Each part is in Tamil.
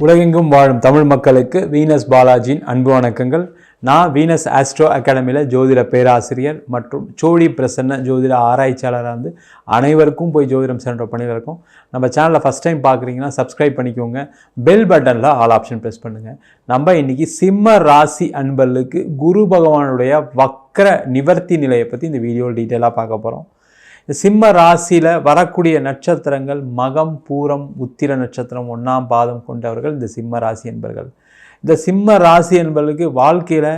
உலகெங்கும் வாழும் தமிழ் மக்களுக்கு வீனஸ் பாலாஜியின் அன்பு வணக்கங்கள். நான் வீனஸ் ஆஸ்ட்ரோ அகாடமியில் ஜோதிட பேராசிரியர் மற்றும் சோழி பிரசன்ன ஜோதிட ஆராய்ச்சியாளராக அனைவருக்கும் போய் ஜோதிடம் சென்ற பணியில் இருக்கும். நம்ம சேனலில் ஃபஸ்ட் டைம் பார்க்குறீங்கன்னா சப்ஸ்கிரைப் பண்ணிக்கோங்க. பெல் பட்டனில் ஆல் ஆப்ஷன் ப்ரெஸ் பண்ணுங்கள். நம்ம இன்றைக்கி சிம்ம ராசி அன்பர்களுக்கு குரு பகவானுடைய வக்ர நிவர்த்தி நிலையை பற்றி இந்த வீடியோவில் டீட்டெயிலாக பார்க்க போகிறோம். சிம்ம ராசியில் வரக்கூடிய நட்சத்திரங்கள் மகம், பூரம், உத்திர நட்சத்திரம் 1ஆம் பாதம் கொண்டவர்கள் இந்த சிம்ம ராசி என்பர்கள். இந்த சிம்ம ராசி என்பவர்களுக்கு வாழ்க்கையில்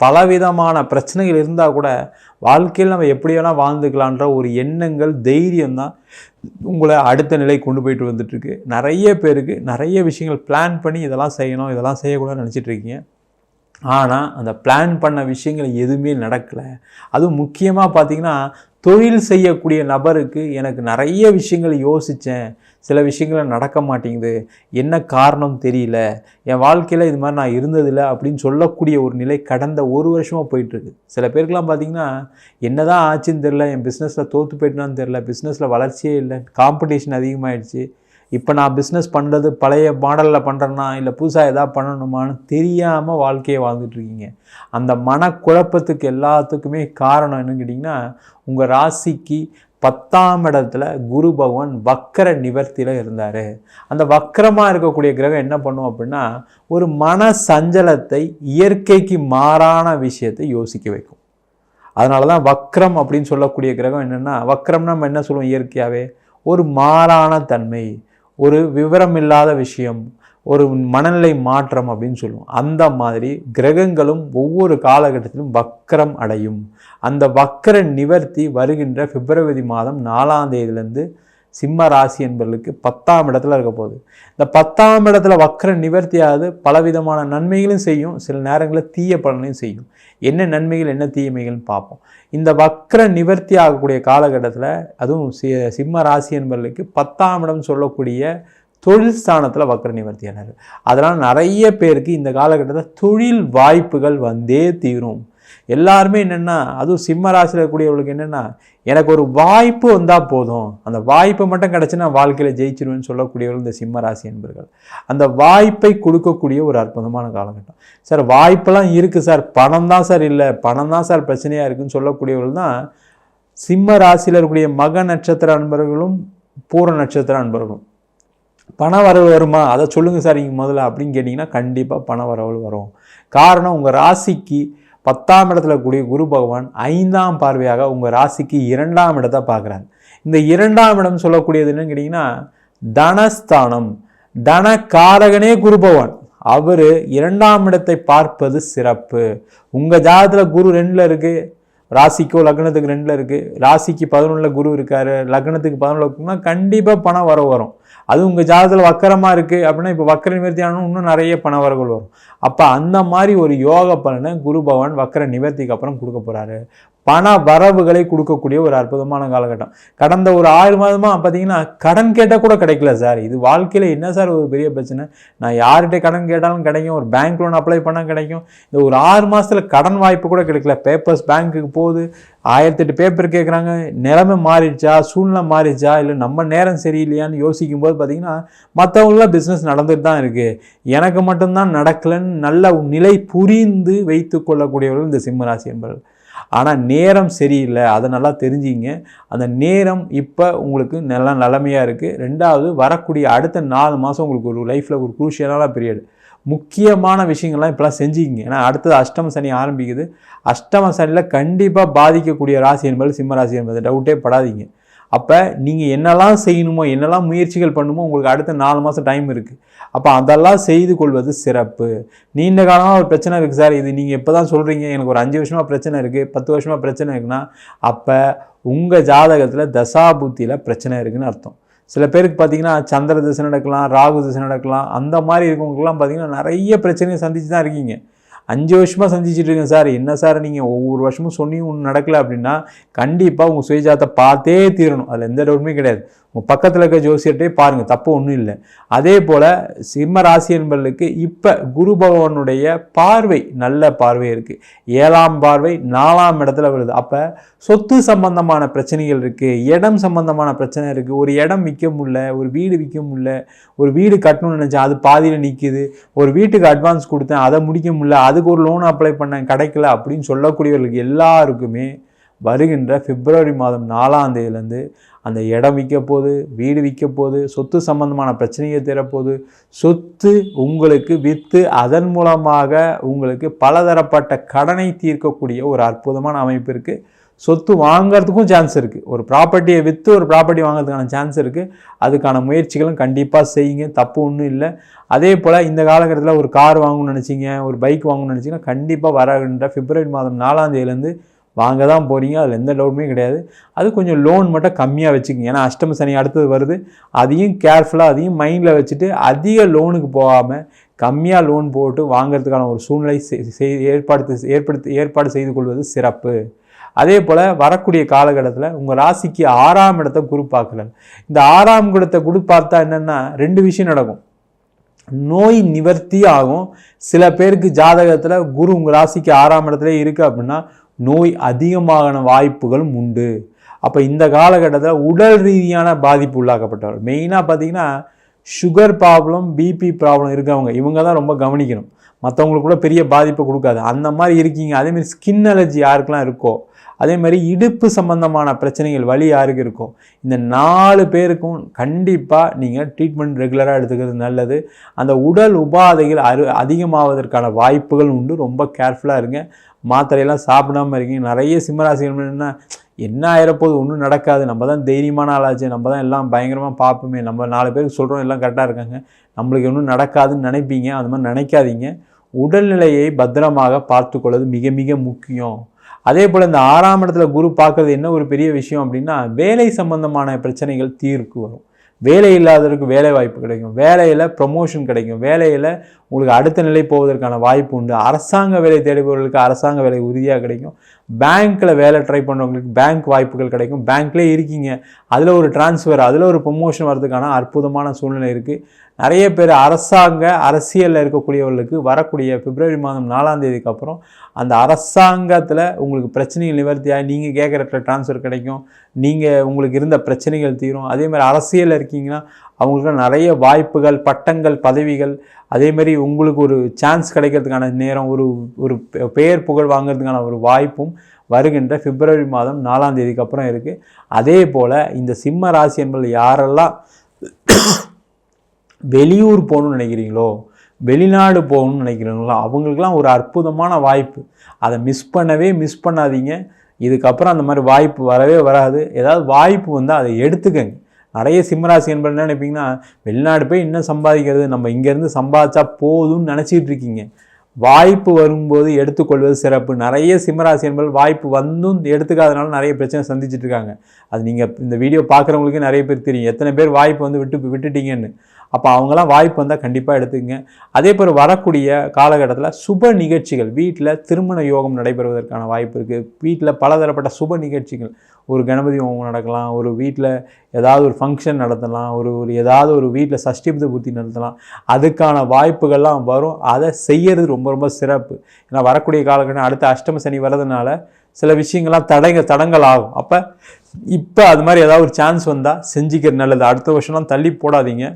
பலவிதமான பிரச்சனைகள் இருந்தால் கூட வாழ்க்கையில் நம்ம எப்படி வேணால் வாழ்ந்துக்கலான்ற ஒரு எண்ணங்கள், தைரியம் தான் உங்களை அடுத்த நிலை கொண்டு போயிட்டு வந்துட்டுருக்கு. நிறைய பேருக்கு நிறைய விஷயங்கள் பிளான் பண்ணி இதெல்லாம் செய்யணும், இதெல்லாம் செய்யக்கூடாதுன்னு நினச்சிட்டு இருக்கீங்க. ஆனால் அந்த பிளான் பண்ண விஷயங்கள் எதுவுமே நடக்கலை. அதுவும் முக்கியமாக பார்த்திங்கன்னா, தொழில் செய்யக்கூடிய நபருக்கு எனக்கு நிறைய விஷயங்கள் யோசித்தேன், சில விஷயங்கள் நடக்க மாட்டேங்குது, என்ன காரணம் தெரியல, என் வாழ்க்கையில் இது மாதிரி நான் இருந்ததில்லை அப்படின்னு சொல்லக்கூடிய ஒரு நிலை கடந்த ஒரு வருஷமாக போயிட்டுருக்கு. சில பேருக்கெலாம் பார்த்திங்கன்னா, என்ன தான் ஆச்சுன்னு தெரில, என் பிஸ்னஸில் தோற்று போயிட்டுனான்னு தெரில, பிஸ்னஸில் வளர்ச்சியே இல்லை, காம்படிஷன் அதிகமாகிடுச்சு, இப்போ நான் பிஸ்னஸ் பண்ணுறது பழைய மாடலில் பண்ணுறேன்னா இல்லை புதுசாக எதாவது பண்ணணுமான்னு தெரியாமல் வாழ்க்கையை வாழ்ந்துட்டுருக்கீங்க. அந்த மனக்குழப்பத்துக்கு எல்லாத்துக்குமே காரணம் என்னன்னு கேட்டிங்கன்னா, உங்கள் ராசிக்கு 10ஆம் இடத்துல குரு பகவான் வக்கர நிவர்த்தியில் இருந்தார். அந்த வக்கரமாக இருக்கக்கூடிய கிரகம் என்ன பண்ணும் அப்படின்னா, ஒரு மன சஞ்சலத்தை, இயற்கைக்கு மாறான விஷயத்தை யோசிக்க வைக்கும். அதனால தான் வக்ரம் அப்படின்னு சொல்லக்கூடிய கிரகம் என்னென்னா, வக்ரம்னா நம்ம என்ன சொல்லுவோம் இயற்கையாகவே, ஒரு மாறான தன்மை, ஒரு விவரம் இல்லாத விஷயம், ஒரு மனநிலை மாற்றம் அப்படின்னு சொல்லுவோம். அந்த மாதிரி கிரகங்களும் ஒவ்வொரு காலகட்டத்திலும் வக்கரம் அடையும். அந்த வக்கர நிவர்த்தி வருகின்ற பிப்ரவரி மாதம் 4ஆம் தேதியிலேருந்து சிம்ம ராசி என்பவர்களுக்கு 10ஆம் இடத்துல இருக்க போகுது. இந்த 10ஆம் இடத்துல வக்கர நிவர்த்தியாவது பலவிதமான நன்மைகளும் செய்யும், சில நேரங்களில் தீய பலனையும் செய்யும். என்ன நன்மைகள் என்ன தீமைகள்னு பார்ப்போம். இந்த வக்கர நிவர்த்தி ஆகக்கூடிய காலகட்டத்தில் அதுவும் சிம்ம ராசி என்பவர்களுக்கு 10ஆம் இடம் சொல்லக்கூடிய தொழில் ஸ்தானத்தில் வக்கர நிவர்த்தியானார். அதனால் நிறைய பேருக்கு இந்த காலகட்டத்தில் தொழில் வாய்ப்புகள் வந்தே தீரும். எல்லாருமே என்னென்னா, அதுவும் சிம்ம ராசியில் இருக்கக்கூடியவர்களுக்கு என்னென்னா, எனக்கு ஒரு வாய்ப்பு வந்தால் போதும், அந்த வாய்ப்பு மட்டும் கிடச்சின்னா வாழ்க்கையில் ஜெயிச்சிருவேன்னு சொல்லக்கூடியவர்கள் இந்த சிம்ம ராசி என்பர்கள். அந்த வாய்ப்பை கொடுக்கக்கூடிய ஒரு அற்புதமான காலகட்டம். சார் வாய்ப்பெல்லாம் இருக்குது சார், பணம் தான் சார் இல்லை, பணம் தான் சார் பிரச்சனையாக இருக்குதுன்னு சொல்லக்கூடியவர்கள் தான் சிம்ம ராசியில் இருக்கக்கூடிய மக நட்சத்திர அன்பர்களும் பூர நட்சத்திர அன்பர்களும். பண வரவு வருமா அதை சொல்லுங்கள் சார் இங்கே முதல்ல அப்படின்னு கேட்டிங்கன்னா, கண்டிப்பாக பண வரவு வரும். காரணம், உங்கள் ராசிக்கு 10ஆம் இடத்துல கூடிய குரு பகவான் 5ஆம் பார்வையாக உங்கள் ராசிக்கு 2ஆம் இடத்தை பார்க்குறாங்க. இந்த 2ஆம் இடம் சொல்லக்கூடியது என்னன்னு கேட்டிங்கன்னா, தனஸ்தானம். தனகாரகனே குரு பகவான், அவர் 2ஆம் இடத்தை பார்ப்பது சிறப்பு. உங்கள் ஜாதகத்தில் குரு 2ல் இருக்குது, ராசிக்கோ லக்னத்துக்கு 2ல் இருக்குது, ராசிக்கு 11ல் குரு இருக்கார், லக்னத்துக்கு 11ல் இருக்குன்னா கண்டிப்பாக பணம் வரும். அது உங்கள் ஜாதகத்தில் வக்கரமாக இருக்குது அப்படின்னா, இப்போ வக்கர நிவர்த்தி ஆனால் இன்னும் நிறைய பண வரவுகள் வரும். அப்போ அந்த மாதிரி ஒரு யோக பலனை குரு பகவான் வக்கர நிவர்த்திக்கு அப்புறம் கொடுக்க போகிறாரு. பண வரவுகளை கொடுக்கக்கூடிய ஒரு அற்புதமான காலகட்டம். கடந்த ஒரு 6 மாதமாக பார்த்தீங்கன்னா, கடன் கேட்டால் கூட கிடைக்கல சார், இது வாழ்க்கையில் என்ன சார் ஒரு பெரிய பிரச்சனை, நான் யார்கிட்ட கடன் கேட்டாலும் கிடைக்கும், ஒரு பேங்க் லோன் அப்ளை பண்ணால் கிடைக்கும், இந்த ஒரு 6 மாதத்தில் கடன் வாய்ப்பு கூட கிடைக்கல. பேப்பர்ஸ் பேங்க்குக்கு போகுது, 1008 பேப்பர் கேட்குறாங்க. நிலைமை மாறிடுச்சா, சூழ்நிலை மாறிடுச்சா, இல்லை நம்ம நேரம் சரியில்லையான்னு யோசிக்கும் போது பார்த்தீங்கன்னா, மற்றவங்களாம் பிஸ்னஸ் நடந்துட்டு தான் இருக்குது, எனக்கு மட்டும்தான் நடக்கலைன்னு நல்ல நிலை புரிந்து வைத்து கொள்ளக்கூடியவர்கள் இந்த சிம்மராசி என்பவர்கள். ஆனால் நேரம் சரியில்லை, அதை நல்லா தெரிஞ்சிங்க. அந்த நேரம் இப்போ உங்களுக்கு நல்ல நிலைமையாக இருக்குது. 2வது வரக்கூடிய அடுத்த 4 மாதம் உங்களுக்கு ஒரு லைஃப்பில் ஒரு குரூஷியலான பீரியட். முக்கியமான விஷயங்கள்லாம் இப்போலாம் செஞ்சுக்கிங்க. ஏன்னா அடுத்தது அஷ்டம சனி ஆரம்பிக்குது. அஷ்டம சனியில் கண்டிப்பாக பாதிக்கக்கூடிய ராசி என்பது சிம்ம ராசி என்பது டவுட்டே படாதீங்க. அப்போ நீங்கள் என்னெல்லாம் செய்யணுமோ, என்னெல்லாம் முயற்சிகள் பண்ணுமோ, உங்களுக்கு அடுத்த 4 மாதம் டைம் இருக்குது. அப்போ அதெல்லாம் செய்து கொள்வது சிறப்பு. நீண்ட காலமாக ஒரு பிரச்சனை இருக்குது சார், இது நீங்கள் இப்போ தான் சொல்கிறீங்க, எனக்கு ஒரு 5 வருஷமாக பிரச்சனை இருக்குது, 10 வருஷமாக பிரச்சனை இருக்குன்னா, அப்போ உங்கள் ஜாதகத்தில் தசாபுத்தியில் பிரச்சனை இருக்குதுன்னு அர்த்தம். சில பேருக்கு பார்த்தீங்கன்னா சந்திர திசை நடக்கலாம், ராகு திசை நடக்கலாம். அந்த மாதிரி இருக்கவங்களுக்குலாம் பார்த்தீங்கன்னா நிறைய பிரச்சனையை சந்திச்சு தான் இருக்கீங்க. 5 வருஷமாக சந்திச்சுட்டு இருக்கேன் சார், என்ன சார் நீங்கள் ஒவ்வொரு வருஷமும் சொன்னியும் ஒன்றும் நடக்கலை அப்படின்னா, கண்டிப்பாக உங்கள் சுயஜாதத்தை பார்த்தே தீரணும், அதில் எந்த டவுட்டுமே கிடையாது. பக்கத்தில் இருக்க ஜோசியர்கிட்டே பாருங்கள், தப்பு ஒன்றும் இல்லை. அதே போல் சிம்ம ராசி என்பவர்களுக்கு இப்போ குரு பகவானுடைய பார்வை நல்ல பார்வை இருக்குது. 7ஆம் பார்வை 4ஆம் இடத்துல வருது. அப்போ சொத்து சம்பந்தமான பிரச்சனைகள் இருக்குது, இடம் சம்பந்தமான பிரச்சனை இருக்குது. ஒரு இடம் விற்க முடியல, ஒரு வீடு விற்க முடியல, ஒரு வீடு கட்டணும்னு நினச்சேன் அது பாதியில் நிற்கிது, ஒரு வீட்டுக்கு அட்வான்ஸ் கொடுத்தேன் அதை முடிக்க முடியல, அதுக்கு ஒரு லோன் அப்ளை பண்ணேன் கிடைக்கல அப்படின்னு சொல்லக்கூடியவர்களுக்கு எல்லாருக்குமே வருகின்ற பிப்ரவரி மாதம் 4ஆம் தேதியிலேருந்து அந்த இடம் விற்க போகுது, வீடு விற்க போகுது, சொத்து சம்பந்தமான பிரச்சனையை தரப்போகுது. சொத்து உங்களுக்கு விற்று அதன் மூலமாக உங்களுக்கு பலதரப்பட்ட கடனை தீர்க்கக்கூடிய ஒரு அற்புதமான அமைப்பு இருக்குது. சொத்து வாங்கிறதுக்கும் சான்ஸ் இருக்குது. ஒரு ப்ராப்பர்ட்டியை விற்று ஒரு ப்ராப்பர்ட்டி வாங்கிறதுக்கான சான்ஸ் இருக்குது. அதுக்கான முயற்சிகளும் கண்டிப்பாக செய்யுங்க, தப்பு ஒன்றும் இல்லை. அதே போல் இந்த காலகட்டத்தில் ஒரு கார் வாங்கணும்னு நினச்சிங்க, ஒரு பைக் வாங்கணும்னு நினச்சிங்கன்னா கண்டிப்பாக வருகின்ற பிப்ரவரி மாதம் 4ஆம் தேதியிலேருந்து வாங்க தான் போகிறீங்க. அதில் எந்த டவுட்டுமே கிடையாது. அது கொஞ்சம் லோன் மட்டும் கம்மியாக வச்சுக்கோங்க. ஏன்னா அஷ்டம சனி அடுத்தது வருது. அதையும் கேர்ஃபுல்லாக அதையும் மைண்டில் வச்சுட்டு அதிக லோனுக்கு போகாமல் கம்மியாக லோன் போட்டு வாங்கிறதுக்கான ஒரு சூழ்நிலை ஏற்பாடு செய்து கொள்வது சிறப்பு. அதே போல் வரக்கூடிய காலகட்டத்தில் உங்கள் ராசிக்கு 6ஆம் இடத்தை குரு பார்க்குறாரு. இந்த 6ஆம் இடத்தை குரு பார்த்தா என்னென்னா 2 விஷயம் நடக்கும். நோய் நிவர்த்தி ஆகும். சில பேருக்கு ஜாதகத்தில் குரு உங்கள் ராசிக்கு 6ஆம் இடத்துல இருக்குது அப்படின்னா நோய் அதிகமான வாய்ப்புகளும் உண்டு. அப்போ இந்த காலகட்டத்தில் உடல் ரீதியான பாதிப்பு உள்ளாக்கப்பட்டவர், மெயினாக பார்த்தீங்கன்னா சுகர் ப்ராப்ளம், பிபி ப்ராப்ளம் இருக்கவங்க, இவங்க தான் ரொம்ப கவனிக்கணும். மற்றவங்களுக்கு கூட பெரிய பாதிப்பை கொடுக்காது. அந்த மாதிரி இருக்கீங்க. அதேமாதிரி ஸ்கின் அலர்ஜி யாருக்கெல்லாம் இருக்கோ, அதே மாதிரி இடுப்பு சம்பந்தமான பிரச்சனைகள் வலி யாருக்கு இருக்கோ, இந்த 4 பேருக்கும் கண்டிப்பாக நீங்கள் ட்ரீட்மெண்ட் ரெகுலராக எடுத்துக்கிறது நல்லது. அந்த உடல் உபாதைகள் அதிகமாவதற்கான வாய்ப்புகள் உண்டு. ரொம்ப கேர்ஃபுல்லாக இருங்க. மாத்திரையெல்லாம் சாப்பிடாமல் இருக்கீங்க. நிறைய சிம்மராசிகள் என்ன ஆயிரப்போது, ஒன்றும் நடக்காது, நம்ம தான் தைரியமான ஆளாச்சு, நம்ம தான் எல்லாம் பயங்கரமாக பார்ப்போமே, நம்ம 4 பேருக்கு சொல்கிறோம் எல்லாம் கரெக்டாக இருக்காங்க, நம்மளுக்கு ஒன்றும் நடக்காதுன்னு நினைப்பீங்க. அது மாதிரி நினைக்காதீங்க. உடல்நிலையை பத்திரமாக பார்த்துக்கொள்வது மிக மிக முக்கியம். அதே போல் இந்த 6ஆம் இடத்துல குரு பார்க்குறது என்ன ஒரு பெரிய விஷயம் அப்படின்னா வேலை சம்பந்தமான பிரச்சனைகள் தீர்க்கு வரும். வேலை இல்லாதவருக்கு வேலை வாய்ப்பு கிடைக்கும், வேலையில் ப்ரமோஷன் கிடைக்கும், வேலையில் உங்களுக்கு அடுத்த நிலை போவதற்கான வாய்ப்பு உண்டு. அரசாங்க வேலை தேடுபவர்களுக்கு அரசாங்க வேலை உறுதியாக கிடைக்கும். பேங்க்கில் வேலை ட்ரை பண்ணுறவங்களுக்கு பேங்க் வாய்ப்புகள் கிடைக்கும். பேங்க்லேயே இருக்கீங்க, அதில் ஒரு டிரான்ஸ்ஃபர், அதில் ஒரு ப்ரொமோஷன் வர்றதுக்கான அற்புதமான சூழ்நிலை இருக்குது. நிறைய பேர் அரசியலில் இருக்கக்கூடியவர்களுக்கு வரக்கூடிய பிப்ரவரி மாதம் 4ஆம் தேதிக்கு அப்புறம் அந்த அரசாங்கத்தில் உங்களுக்கு பிரச்சனைகள் நிவர்த்தியாக நீங்கள் கேட்குற ட்ரான்ஸ்ஃபர் கிடைக்கும். உங்களுக்கு இருந்த பிரச்சனைகள் தீரும். அதேமாதிரி அரசியலில் இருக்கீங்கன்னா அவங்களுக்கு நிறைய வாய்ப்புகள், பட்டங்கள், பதவிகள், அதேமாதிரி உங்களுக்கு ஒரு சான்ஸ் கிடைக்கிறதுக்கான நேரம், ஒரு பெயர் புகழ் வாங்கிறதுக்கான ஒரு வாய்ப்பும் வருகின்ற பிப்ரவரி மாதம் 4ஆம் தேதிக்கு அப்புறம் இருக்குது. அதே போல் இந்த சிம்ம ராசி என்பது யாரெல்லாம் வெளியூர் போகணும்னு நினைக்கிறீங்களோ, வெளிநாடு போகணும்னு நினைக்கிறீங்களோ, அவங்களுக்கெல்லாம் ஒரு அற்புதமான வாய்ப்பு. அதை மிஸ் பண்ணாதீங்க. இதுக்கப்புறம் அந்த மாதிரி வாய்ப்பு வரவே வராது. ஏதாவது வாய்ப்பு வந்தால் அதை எடுத்துக்கங்க. நிறைய சிம்மராசி என்பது என்ன நினைப்பீங்கன்னா, வெளிநாடு போய் இன்னும் சம்பாதிக்கிறது, நம்ம இங்கேருந்து சம்பாதிச்சா போதும்னு நினச்சிட்டு இருக்கீங்க. வாய்ப்பு வரும்போது எடுத்துக்கொள்வது சிறப்பு. நிறைய சிம்மராசி என்பது வாய்ப்பு வந்தும் எடுத்துக்காதனால நிறைய பிரச்சனை சந்திச்சுட்டு இருக்காங்க. அது நீங்கள் இந்த வீடியோ பார்க்குறவங்களுக்கு நிறைய பேர் தெரியும், எத்தனை பேர் வாய்ப்பு வந்து விட்டுட்டீங்கன்னு. அப்போ அவங்களாம் வாய்ப்பு வந்தால் கண்டிப்பாக எடுத்துக்கங்க. அதே போல் வரக்கூடிய காலகட்டத்தில் சுப நிகழ்ச்சிகள், வீட்டில் திருமண யோகம் நடைபெறுவதற்கான வாய்ப்பு இருக்குது. வீட்டில் பலதரப்பட்ட சுப நிகழ்ச்சிகள், ஒரு கணபதி ஹோமம் நடக்கலாம், ஒரு வீட்டில் ஏதாவது ஒரு ஃபங்க்ஷன் நடத்தலாம், ஏதாவது ஒரு வீட்டில் சஷ்டிபதி பூர்த்தி நடத்தலாம். அதுக்கான வாய்ப்புகள்லாம் வரும். அதை செய்யறது ரொம்ப ரொம்ப சிறப்பு. ஏன்னா வரக்கூடிய காலகட்டம் அடுத்த அஷ்டம சனி வர்றதுனால சில விஷயங்கள்லாம் தடங்கள் ஆகும். இப்போ அது மாதிரி ஏதாவது ஒரு சான்ஸ் வந்தால் செஞ்சுக்கிறது நல்லது. அடுத்த வருஷம்லாம் தள்ளி போடாதீங்க.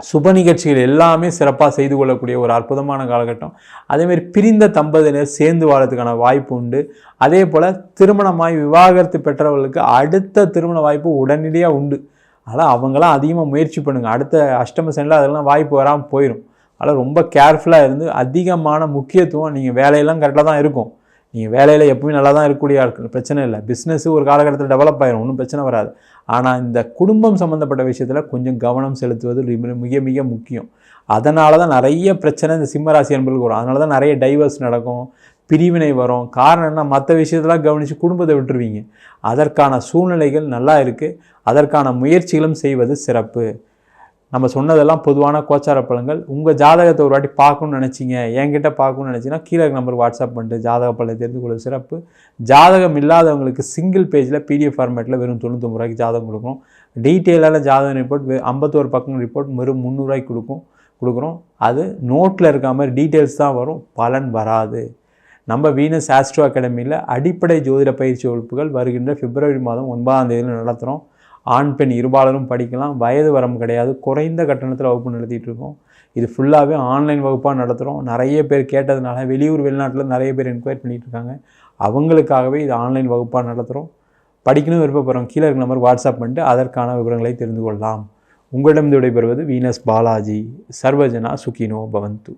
சுப நிகழ்ச்சிகள் எல்லாமே சிறப்பாக செய்து கொள்ளக்கூடிய ஒரு அற்புதமான காலகட்டம். அதேமாதிரி பிரிந்த தம்பதியினர் சேர்ந்து வாழறதுக்கான வாய்ப்பு உண்டு. அதே போல் திருமணமாய் விவாகரத்து பெற்றவர்களுக்கு அடுத்த திருமண வாய்ப்பு உடனடியாக உண்டு. அதனால் அவங்களாம் அதிகமாக முயற்சி பண்ணுங்கள். அடுத்த அஷ்டம சனியில் அதெல்லாம் வாய்ப்பு வராமல் போயிடும். அதனால் ரொம்ப கேர்ஃபுல்லாக இருந்து அதிகமான முக்கியத்துவம், நீங்கள் வேலையெல்லாம் கரெக்டாக தான் இருக்கும், நீங்கள் வேலையில் எப்பவுமே நல்லா தான் இருக்கக்கூடிய பிரச்சனை இல்லை. பிஸ்னஸ் ஒரு காலகட்டத்தில் டெவலப் ஆகிடும், ஒன்றும் பிரச்சனை வராது. ஆனால் இந்த குடும்பம் சம்மந்தப்பட்ட விஷயத்தில் கொஞ்சம் கவனம் செலுத்துவது மிக மிக முக்கியம். அதனால தான் நிறைய பிரச்சனை இந்த சிம்மராசி என்பர்களுக்கு வரும். அதனால தான் நிறைய டைவர்ஸ் நடக்கும், பிரிவினை வரும். காரணம் என்ன, மற்ற விஷயத்தெல்லாம் கவனித்து குடும்பத்தை விட்டுருவீங்க. அதற்கான சூழ்நிலைகள் நல்லா இருக்குது. அதற்கான முயற்சிகளும் செய்வது சிறப்பு. நம்ம சொன்னதெல்லாம் பொதுவான கோச்சார பலன்கள். உங்கள் ஜாதகத்தை ஒரு வாட்டி பார்க்கணும்னு நினச்சிங்க, என்கிட்ட பார்க்கணும்னு நினச்சிங்கன்னா கீழே நம்பருக்கு வாட்ஸ்அப் பண்ணிட்டு ஜாதக பலனை தெரிந்து கொள்ள சிறப்பு. ஜாதகம் இல்லாதவங்களுக்கு சிங்கிள் பேஜில் PDF ஃபார்மேட்டில் வெறும் 99 ரூபாய்க்கு ஜாதகம் கொடுக்குறோம். டீட்டெயிலான ஜாதக ரிப்போர்ட் 51 பக்கம் ரிப்போர்ட் வெறும் 300 ரூபாய்க்கு கொடுக்குறோம். அது நோட்டில் இருக்க மாதிரி டீட்டெயில்ஸ் தான் வரும், பலன் வராது. நம்ம வீனஸ் ஆஸ்ட்ரோ அகாடமியில் அடிப்படை ஜோதிட பயிற்சி வகுப்புகள் வருகின்ற பிப்ரவரி மாதம் 9ஆம் தேதியில் நடத்துகிறோம். ஆண் பெண் இருபாலரும் படிக்கலாம், வயது வரம் கிடையாது, குறைந்த கட்டணத்தில் வகுப்பு நடத்திட்டு இருக்கோம். இது ஃபுல்லாகவே ஆன்லைன் வகுப்பாக நடத்துகிறோம். நிறைய பேர் கேட்டதுனால வெளியூர் வெளிநாட்டில் நிறைய பேர் என்கொயரி பண்ணிகிட்டு இருக்காங்க. அவங்களுக்காகவே இது ஆன்லைன் வகுப்பாக நடத்துகிறோம். படிக்கணும் விருப்பப்படுறோம், கீழே இருக்க நம்பருக்கு வாட்ஸ்அப் பண்ணிட்டு அதற்கான விவரங்களை தெரிந்து கொள்ளலாம். உங்களிடம் விடைபெறுவது வீனஸ் பாலாஜி. சர்வஜனா சுகினோ பவந்து.